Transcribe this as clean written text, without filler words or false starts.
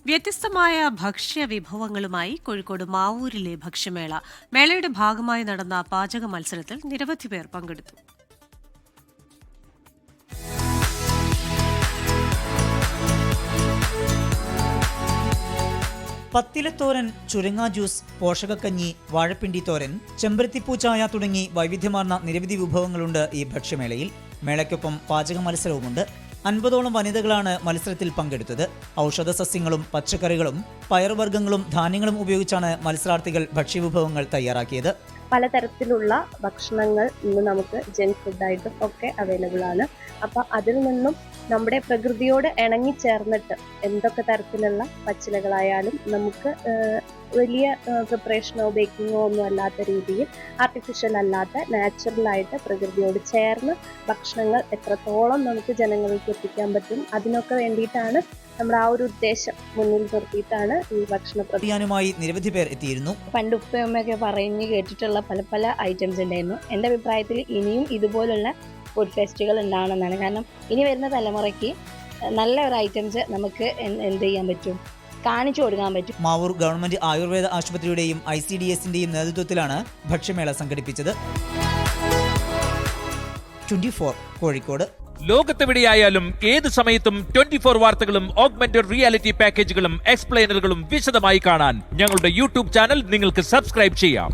വ്യത്യസ്തമായ ഭക്ഷ്യ വിഭവങ്ങളുമായി കോഴിക്കോട് മാവൂരിലെ ഭക്ഷ്യമേള. മേളയുടെ ഭാഗമായി നടന്ന പാചക മത്സരത്തിൽ നിരവധി പേർ പങ്കെടുത്തു. പത്തിലത്തോരൻ, ചുരങ്ങാ ജ്യൂസ്, പോഷകക്കഞ്ഞി, വാഴപ്പിണ്ടി തോരൻ, ചെമ്പരത്തിപ്പൂച്ചായ തുടങ്ങി വൈവിധ്യമാർന്ന നിരവധി വിഭവങ്ങളുണ്ട് ഈ ഭക്ഷ്യമേളയിൽ. മേളയ്ക്കൊപ്പം പാചക മത്സരവുമുണ്ട്. 50ഓളം വനിതകളാണ് മത്സരത്തിൽ പങ്കെടുത്തത്. ഔഷധ സസ്യങ്ങളും പച്ചക്കറികളും പയറുവർഗ്ഗങ്ങളും ധാന്യങ്ങളും ഉപയോഗിച്ചാണ് മത്സരാർത്ഥികൾ ഭക്ഷ്യവിഭവങ്ങൾ തയ്യാറാക്കിയത്. പലതരത്തിലുള്ള ഭക്ഷണങ്ങൾ ഇന്ന് നമുക്ക് ജങ്ക് ഫുഡായിട്ടും ഒക്കെ അവൈലബിൾ ആണ്. അപ്പോൾ അതിൽ നിന്നും നമ്മുടെ പ്രകൃതിയോട് ഇണങ്ങിച്ചേർന്നിട്ട് എന്തൊക്കെ തരത്തിലുള്ള പച്ചിലകളായാലും നമുക്ക് വലിയ പ്രിപ്പറേഷനോ ബേക്കിങ്ങോ ഒന്നും അല്ലാത്ത രീതിയിൽ ആർട്ടിഫിഷ്യൽ അല്ലാത്ത നാച്ചുറലായിട്ട് പ്രകൃതിയോട് ചേർന്ന് ഭക്ഷണങ്ങൾ എത്രത്തോളം നമുക്ക് ജനങ്ങളിലേക്ക് എത്തിക്കാൻ പറ്റും, അതിനൊക്കെ വേണ്ടിയിട്ടാണ് നമ്മുടെ ആ ഒരു ഉദ്ദേശം മുന്നിൽ നിർത്തിയിട്ടാണ് ഈ ഭക്ഷണ പ്രതിയാനുമായി നിരവധി പേർ എത്തിയിരുന്നു. പണ്ട് ഉപ്പയമ്മയൊക്കെ പറഞ്ഞു കേട്ടിട്ടുള്ള പല പല ഐറ്റംസ് ഉണ്ടായിരുന്നു. എൻ്റെ അഭിപ്രായത്തിൽ ഇനിയും ഇതുപോലുള്ള ഫുഡ് ഫെസ്റ്റുകൾ ഉണ്ടാവണമെന്നാണ്. കാരണം ഇനി വരുന്ന തലമുറയ്ക്ക് നല്ല ഒരു ഐറ്റംസ് നമുക്ക് എന്ത് ചെയ്യാൻ പറ്റും, കാണിച്ചു കൊടുക്കാൻ പറ്റും. മാവൂർ ഗവൺമെന്റ് ആയുർവേദ ആശുപത്രിയുടെയും ICDSന്റെയും നേതൃത്വത്തിലാണ് ഭക്ഷ്യമേള സംഘടിപ്പിച്ചത്. 24 കോഴിക്കോട്. ലോകത്തെവിടെയായാലും ഏത് സമയത്തും 24 വാർത്തകളും ഓഗ്മെന്റഡ് റിയാലിറ്റി പാക്കേജുകളും എക്സ്പ്ലെയിനറുകളും വിശദമായി കാണാൻ ഞങ്ങളുടെ യൂട്യൂബ് ചാനൽ നിങ്ങൾക്ക് സബ്സ്ക്രൈബ് ചെയ്യാം.